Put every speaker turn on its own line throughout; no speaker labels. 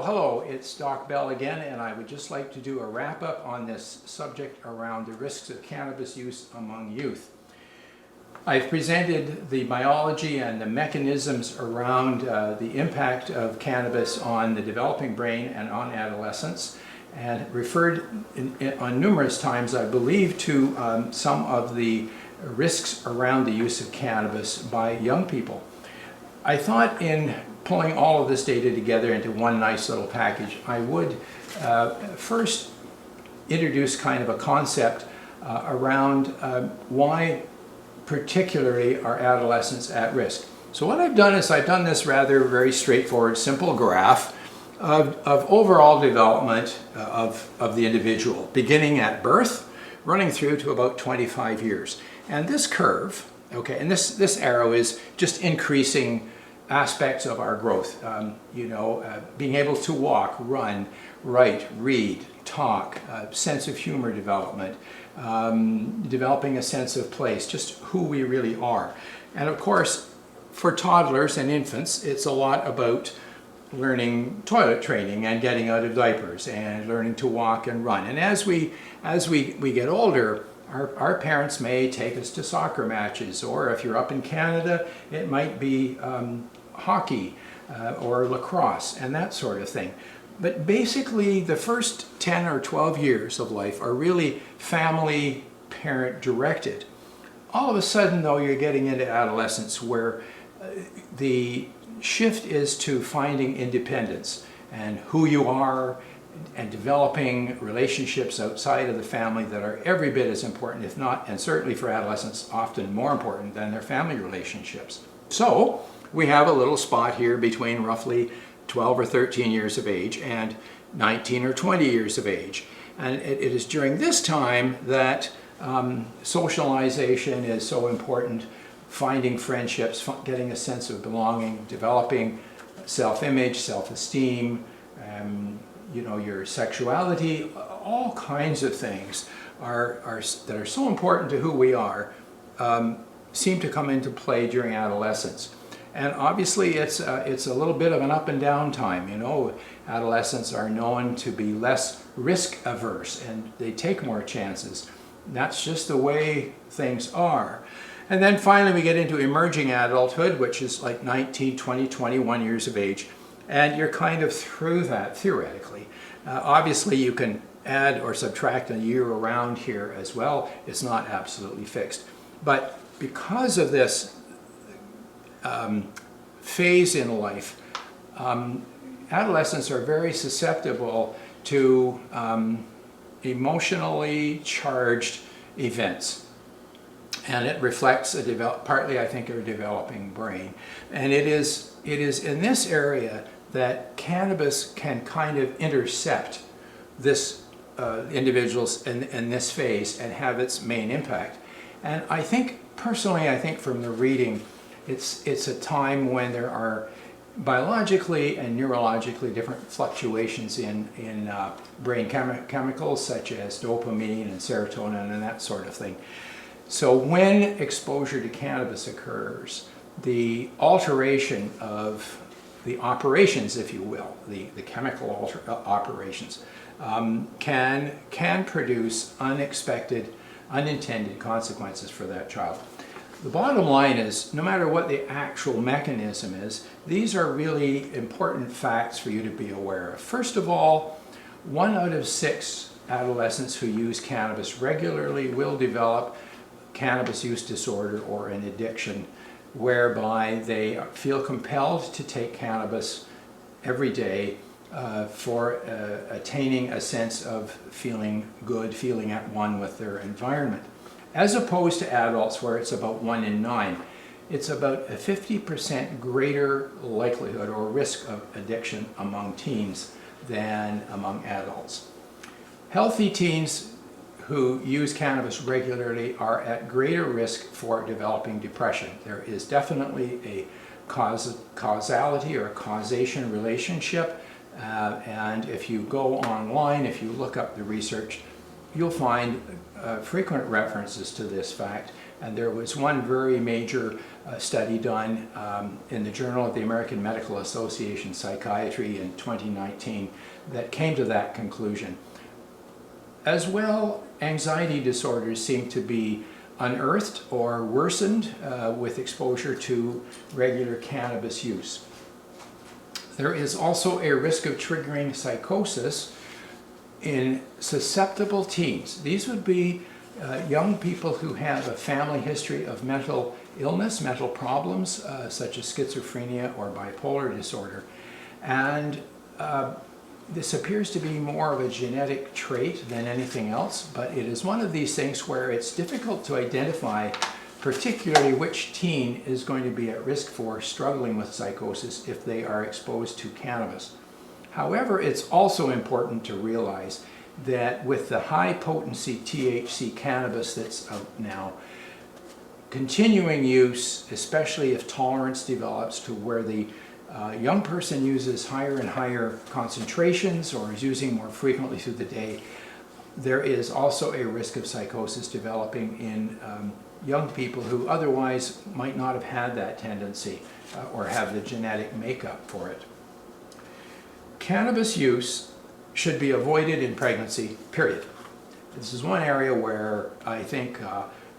Hello, it's Doc Bell again, and I would just like to do a wrap-up on this subject around the risks of cannabis use among youth. I've presented the biology and the mechanisms around the impact of cannabis on the developing brain and on adolescence, and referred on numerous times, I believe, to some of the risks around the use of cannabis by young people. I thought in pulling all of this data together into one nice little package, I would first introduce kind of a concept around why particularly are adolescents at risk. So what I've done is I've done this rather very straightforward, simple graph of overall development of the individual, beginning at birth, running through to about 25 years. And this curve, okay, and this arrow is just increasing aspects of our growth, being able to walk, run, write, read, talk, sense of humor development, developing a sense of place, just who we really are. And of course, for toddlers and infants, it's a lot about learning toilet training and getting out of diapers and learning to walk and run. And as we get older, our parents may take us to soccer matches, or if you're up in Canada, it might be hockey or lacrosse and that sort of thing. But basically the first 10 or 12 years of life are really family, parent directed. All of a sudden though, you're getting into adolescence where the shift is to finding independence and who you are, and developing relationships outside of the family that are every bit as important, if not, and certainly for adolescents, often more important than their family relationships. So we have a little spot here between roughly 12 or 13 years of age and 19 or 20 years of age. And it is during this time that socialization is so important, finding friendships, getting a sense of belonging, developing self-image, self-esteem, your sexuality, all kinds of things that are so important to who we are seem to come into play during adolescence. And obviously it's a little bit of an up and down time. Adolescents are known to be less risk averse and they take more chances. That's just the way things are. And then finally we get into emerging adulthood, which is like 19, 20, 21 years of age. And you're kind of through that theoretically. Obviously you can add or subtract a year around here as well. It's not absolutely fixed. But because of this phase in life, adolescents are very susceptible to emotionally charged events. And it reflects partly, I think, a developing brain. And it is in this area that cannabis can kind of intercept this individuals in this phase and have its main impact. And I think, personally, from the reading, it's a time when there are biologically and neurologically different fluctuations in brain chemicals such as dopamine and serotonin and that sort of thing. So when exposure to cannabis occurs, the alteration of the operations, if you will, the chemical operations, can produce unexpected, unintended consequences for that child. The bottom line is, no matter what the actual mechanism is, these are really important facts for you to be aware of. First of all, 1 out of 6 adolescents who use cannabis regularly will develop cannabis use disorder or an addiction, whereby they feel compelled to take cannabis every day for attaining a sense of feeling good, feeling at one with their environment. As opposed to adults, where it's about 1 in 9. It's about a 50% greater likelihood or risk of addiction among teens than among adults. Healthy teens who use cannabis regularly are at greater risk for developing depression. There is definitely a causality or a causation relationship, and if you go online, if you look up the research, you'll find frequent references to this fact, And there was one very major study done in the Journal of the American Medical Association Psychiatry in 2019 that came to that conclusion. As well, anxiety disorders seem to be unearthed or worsened with exposure to regular cannabis use. There is also a risk of triggering psychosis in susceptible teens. These would be young people who have a family history of mental illness, mental problems, such as schizophrenia or bipolar disorder. And this appears to be more of a genetic trait than anything else, but it is one of these things where it's difficult to identify particularly which teen is going to be at risk for struggling with psychosis if they are exposed to cannabis. However, it's also important to realize that with the high potency THC cannabis that's out now, continuing use, especially if tolerance develops to where the young person uses higher and higher concentrations or is using more frequently through the day, there is also a risk of psychosis developing in young people who otherwise might not have had that tendency or have the genetic makeup for it. Cannabis use should be avoided in pregnancy, period. This is one area where I think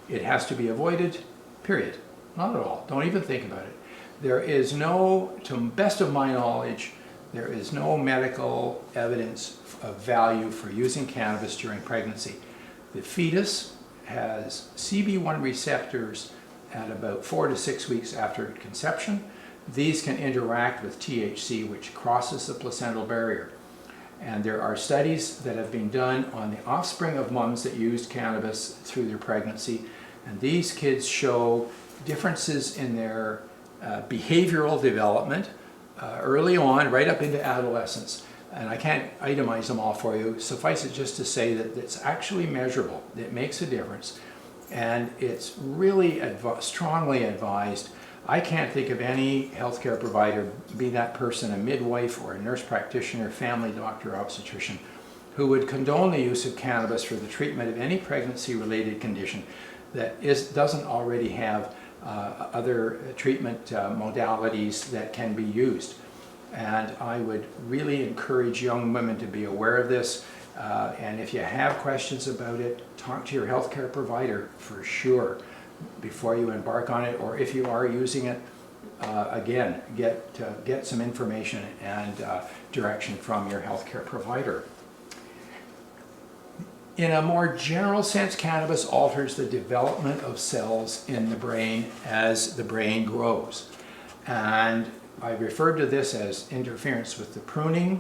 it has to be avoided, period. Not at all. Don't even think about it. There is no, to the best of my knowledge, there is no medical evidence of value for using cannabis during pregnancy. The fetus has CB1 receptors at about 4 to 6 weeks after conception. These can interact with THC, which crosses the placental barrier. And there are studies that have been done on the offspring of moms that used cannabis through their pregnancy. And these kids show differences in their behavioral development early on, right up into adolescence. And I can't itemize them all for you. Suffice it just to say that it's actually measurable. It makes a difference. And it's really strongly advised. I can't think of any healthcare provider, be that person a midwife or a nurse practitioner, family doctor, obstetrician, who would condone the use of cannabis for the treatment of any pregnancy-related condition that doesn't already have other treatment modalities that can be used. And I would really encourage young women to be aware of this. And if you have questions about it, talk to your healthcare provider for sure before you embark on it, or if you are using it, again, get some information and direction from your healthcare provider. In a more general sense, cannabis alters the development of cells in the brain as the brain grows. And I referred to this as interference with the pruning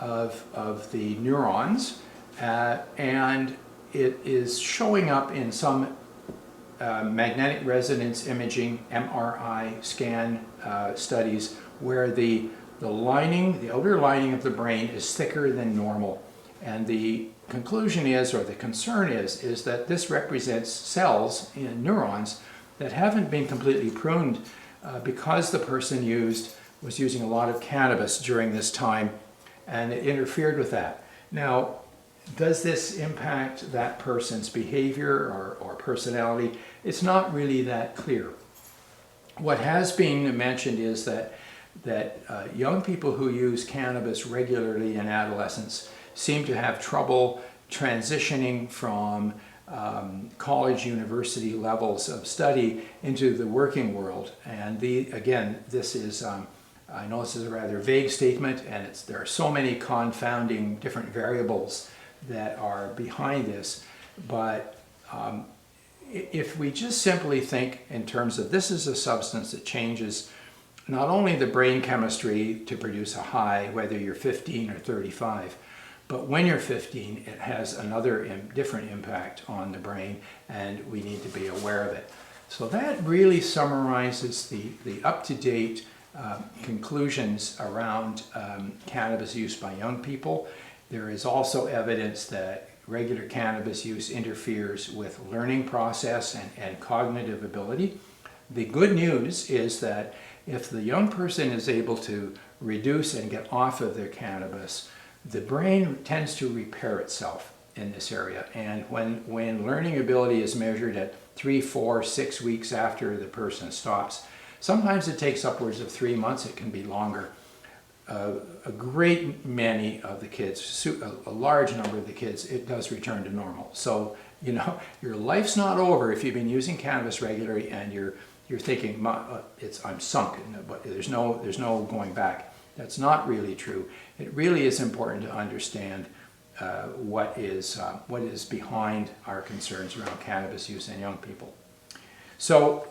of the neurons, and it is showing up in some magnetic resonance imaging, MRI scan studies where the lining, the outer lining of the brain is thicker than normal. And the conclusion is, or the concern is that this represents cells in neurons that haven't been completely pruned because the person was using a lot of cannabis during this time, and it interfered with that. Now, does this impact that person's behavior or personality? It's not really that clear. What has been mentioned is that young people who use cannabis regularly in adolescence seem to have trouble transitioning from college, university levels of study into the working world. And again, this is, I know this is a rather vague statement, and there are so many confounding different variables that are behind this, but if we just simply think in terms of this is a substance that changes not only the brain chemistry to produce a high, whether you're 15 or 35, but when you're 15, it has another different impact on the brain, and we need to be aware of it. So that really summarizes the up-to-date conclusions around cannabis use by young people. There is also evidence that regular cannabis use interferes with learning process and cognitive ability. The good news is that if the young person is able to reduce and get off of their cannabis, the brain tends to repair itself in this area. And when learning ability is measured at 3, 4, 6 weeks after the person stops. Sometimes it takes upwards of 3 months, it can be longer. A great many of the kids, a large number of the kids, it does return to normal. So, you know, your life's not over if you've been using cannabis regularly and you're thinking, I'm sunk, but there's no going back. That's not really true. It really is important to understand what is behind our concerns around cannabis use in young people. So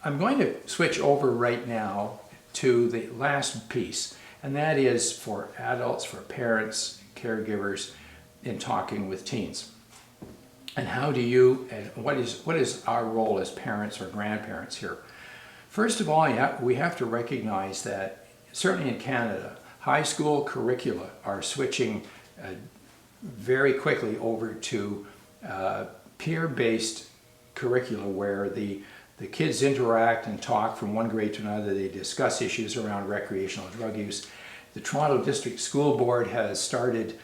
I'm going to switch over right now to the last piece, and that is for adults, for parents, caregivers, in talking with teens. And what is our role as parents or grandparents here? First of all, we have to recognize that, certainly in Canada, high school curricula are switching very quickly over to peer-based curricula where the kids interact and talk from one grade to another. They discuss issues around recreational drug use. The Toronto District School Board has started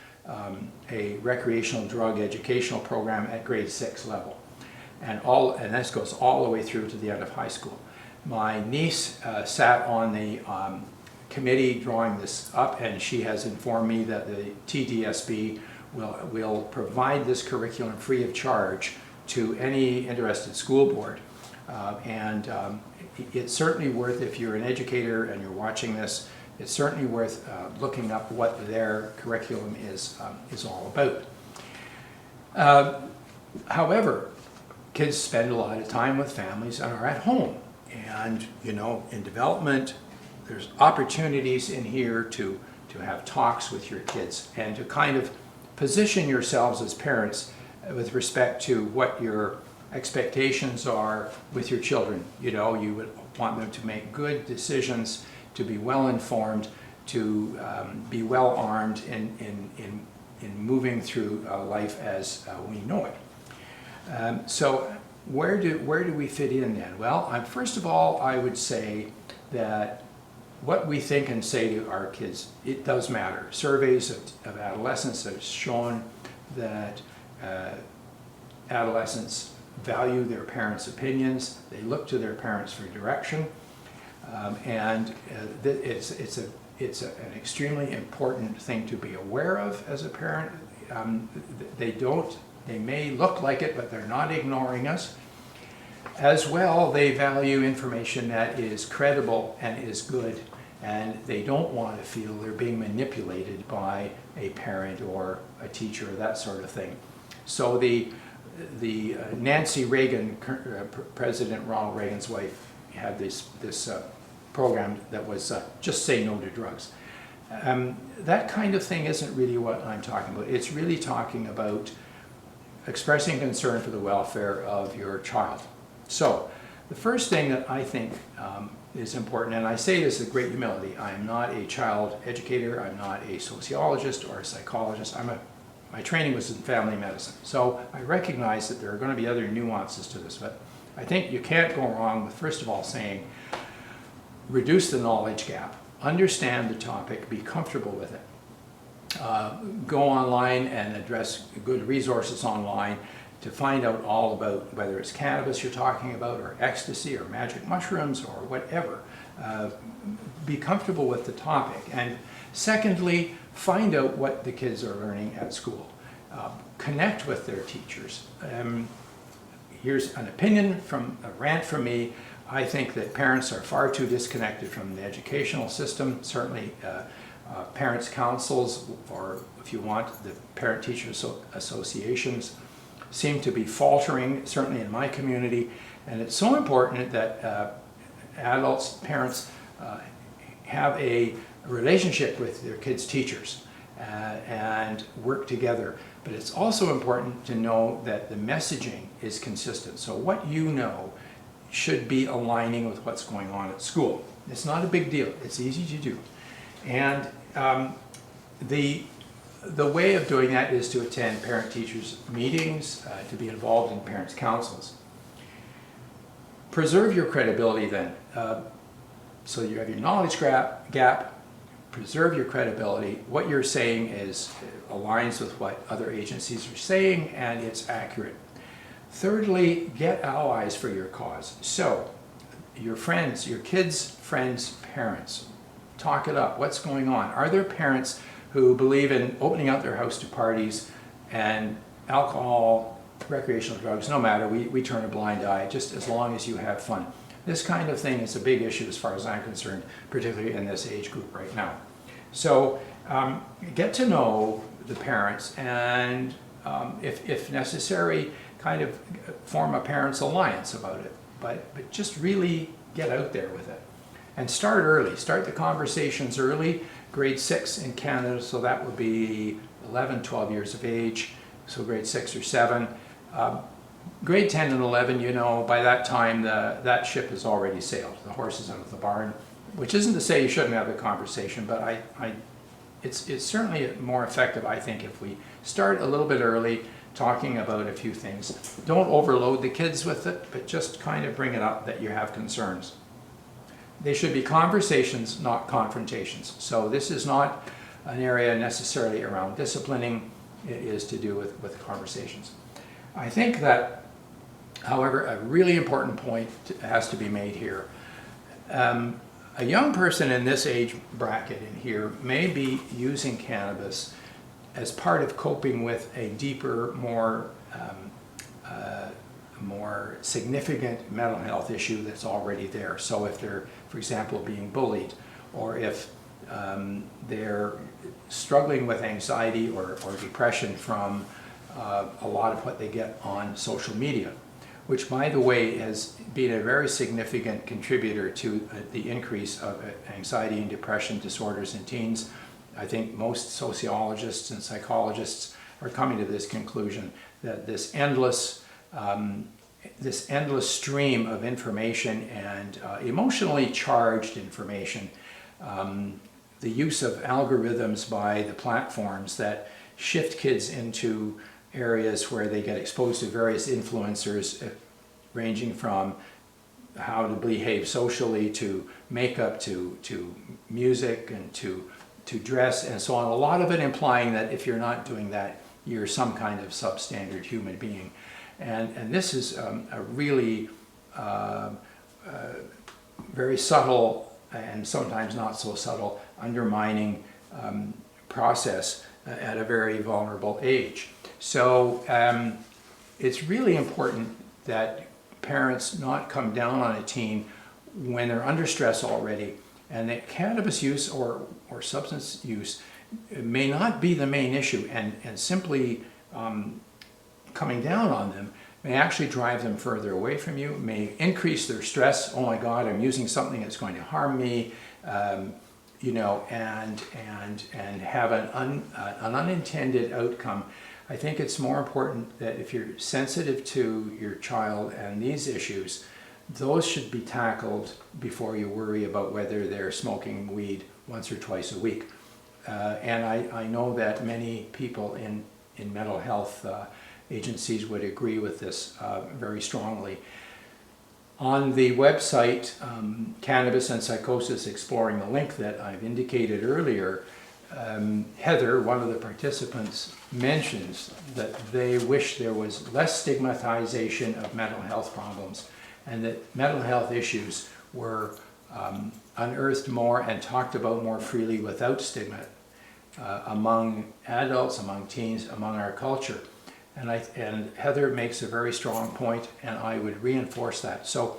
a recreational drug educational program at grade 6 level. And this goes all the way through to the end of high school. My niece sat on the committee drawing this up, and she has informed me that the TDSB will provide this curriculum free of charge to any interested school board. It's certainly worth, if you're an educator and you're watching this, it's certainly worth looking up what their curriculum is all about. However, kids spend a lot of time with families and are at home. And, you know, in development, there's opportunities in here to have talks with your kids and to kind of position yourselves as parents with respect to what your expectations are with your children. You know, you would want them to make good decisions, to be well informed, to be well armed in moving through life as we know it. So where do we fit in then? Well, first of all, I would say that what we think and say to our kids, it does matter. Surveys of adolescents have shown that adolescents value their parents' opinions. They look to their parents for direction, it's an extremely important thing to be aware of as a parent. They may look like it, but they're not ignoring us. As well, they value information that is credible and is good, and they don't want to feel they're being manipulated by a parent or a teacher, that sort of thing. So the Nancy Reagan, President Ronald Reagan's wife, had this program that was just say no to drugs. That kind of thing isn't really what I'm talking about. It's really talking about expressing concern for the welfare of your child. So the first thing that I think is important, and I say this with great humility, I am not a child educator, I'm not a sociologist or a psychologist, my training was in family medicine. So I recognize that there are going to be other nuances to this, but I think you can't go wrong with, first of all, saying reduce the knowledge gap, understand the topic, be comfortable with it. Go online and address good resources online to find out all about whether it's cannabis you're talking about, or ecstasy, or magic mushrooms, or whatever. Be comfortable with the topic. And secondly, find out what the kids are learning at school. Connect with their teachers. Here's an opinion, a rant from me. I think that parents are far too disconnected from the educational system. Certainly parents' councils, or if you want, the parent-teacher associations, seem to be faltering, certainly in my community. And it's so important that adults, parents, have a relationship with their kids' teachers and work together. But it's also important to know that the messaging is consistent. So what you know should be aligning with what's going on at school. It's not a big deal. It's easy to do. And the way of doing that is to attend parent-teachers meetings, to be involved in parents' councils. Preserve your credibility then. So you have your knowledge gap, preserve your credibility. What you're saying aligns with what other agencies are saying, and it's accurate. Thirdly, get allies for your cause. So, your friends, your kids' friends' parents, talk it up. What's going on? Are there parents who believe in opening up their house to parties and alcohol, recreational drugs, no matter, we turn a blind eye, just as long as you have fun. This kind of thing is a big issue as far as I'm concerned, particularly in this age group right now. So get to know the parents and if necessary, kind of form a parents' alliance about it. But just really get out there with it. And start early. Start the conversations early. Grade 6 in Canada, so that would be 11, 12 years of age, so grade 6 or 7. Grade 10 and 11, you know, by that time that ship has already sailed. The horse is out of the barn, which isn't to say you shouldn't have a conversation, but it's certainly more effective, I think, if we start a little bit early, talking about a few things. Don't overload the kids with it, but just kind of bring it up that you have concerns. They should be conversations, not confrontations. So this is not an area necessarily around disciplining. It is to do with conversations. I think that, however, a really important point has to be made here. A young person in this age bracket in here may be using cannabis as part of coping with a deeper, more significant mental health issue that's already there. So if they're, for example, being bullied, or if they're struggling with anxiety or depression from a lot of what they get on social media, which, by the way, has been a very significant contributor to the increase of anxiety and depression disorders in teens. I think most sociologists and psychologists are coming to this conclusion that this endless stream of information and emotionally charged information, the use of algorithms by the platforms that shift kids into areas where they get exposed to various influencers, ranging from how to behave socially, to makeup, to music, and to dress, and so on. A lot of it implying that if you're not doing that, you're some kind of substandard human being. And this is a really very subtle and sometimes not so subtle undermining process at a very vulnerable age. So it's really important that parents not come down on a teen when they're under stress already, and that cannabis use or substance use may not be the main issue, and simply coming down on them may actually drive them further away from you, may increase their stress. Oh my God, I'm using something that's going to harm me, you know, and have an unintended outcome. I think it's more important that if you're sensitive to your child and these issues, those should be tackled before you worry about whether they're smoking weed once or twice a week. And I know that many people in mental health agencies would agree with this very strongly. On the website, Cannabis and Psychosis Exploring the Link that I've indicated earlier, Heather, one of the participants, mentions that they wish there was less stigmatization of mental health problems, and that mental health issues were unearthed more and talked about more freely without stigma among adults, among teens, among our culture. And Heather makes a very strong point, and I would reinforce that. So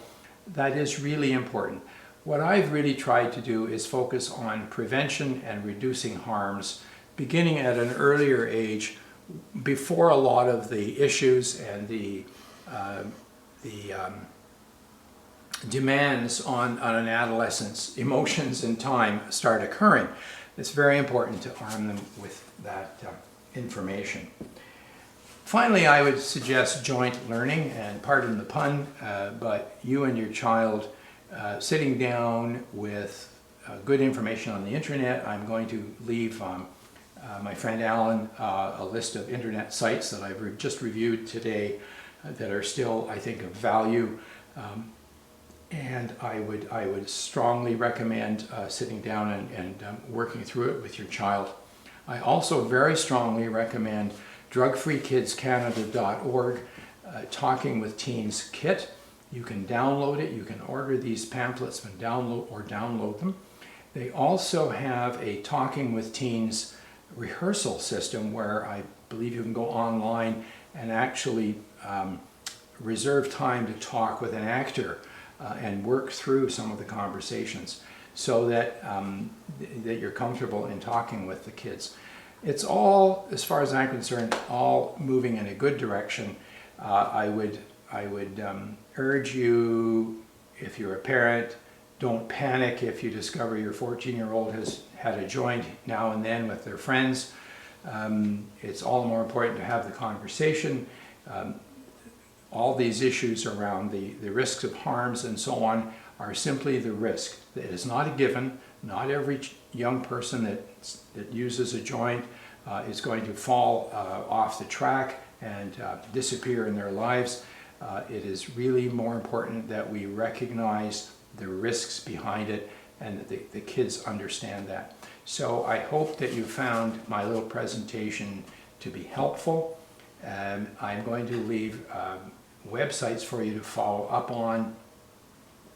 that is really important. What I've really tried to do is focus on prevention and reducing harms, beginning at an earlier age, before a lot of the issues and the demands on an adolescent's emotions and time start occurring. It's very important to arm them with that information. Finally, I would suggest joint learning, and pardon the pun, but you and your child sitting down with good information on the internet. I'm going to leave my friend Alan a list of internet sites that I've just reviewed today that are still, I think, of value. And I would strongly recommend sitting down and working through it with your child. I also very strongly recommend drugfreekidscanada.org. Talking with Teens kit. You can download it. You can order these pamphlets and download them. They also have a Talking with Teens rehearsal system where I believe you can go online and actually reserve time to talk with an actor and work through some of the conversations so that, that you're comfortable in talking with the kids. It's all, as far as I'm concerned, all moving in a good direction. I would urge you, if you're a parent, don't panic if you discover your 14-year-old has had a joint now and then with their friends. It's all the more important to have the conversation. All these issues around the risks of harms and so on are simply the risk. It is not a given. Not every young person that uses a joint is going to fall off the track and disappear in their lives. It is really more important that we recognize the risks behind it and that the kids understand that. So I hope that you found my little presentation to be helpful. I'm going to leave websites for you to follow up on.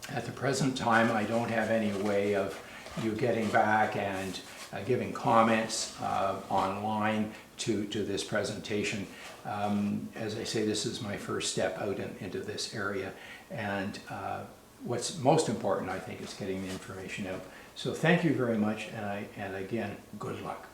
At the present time, I don't have any way of you getting back and giving comments online to this presentation. As I say, this is my first step out into this area, and what's most important, I think, is getting the information out. So thank you very much, and again, good luck.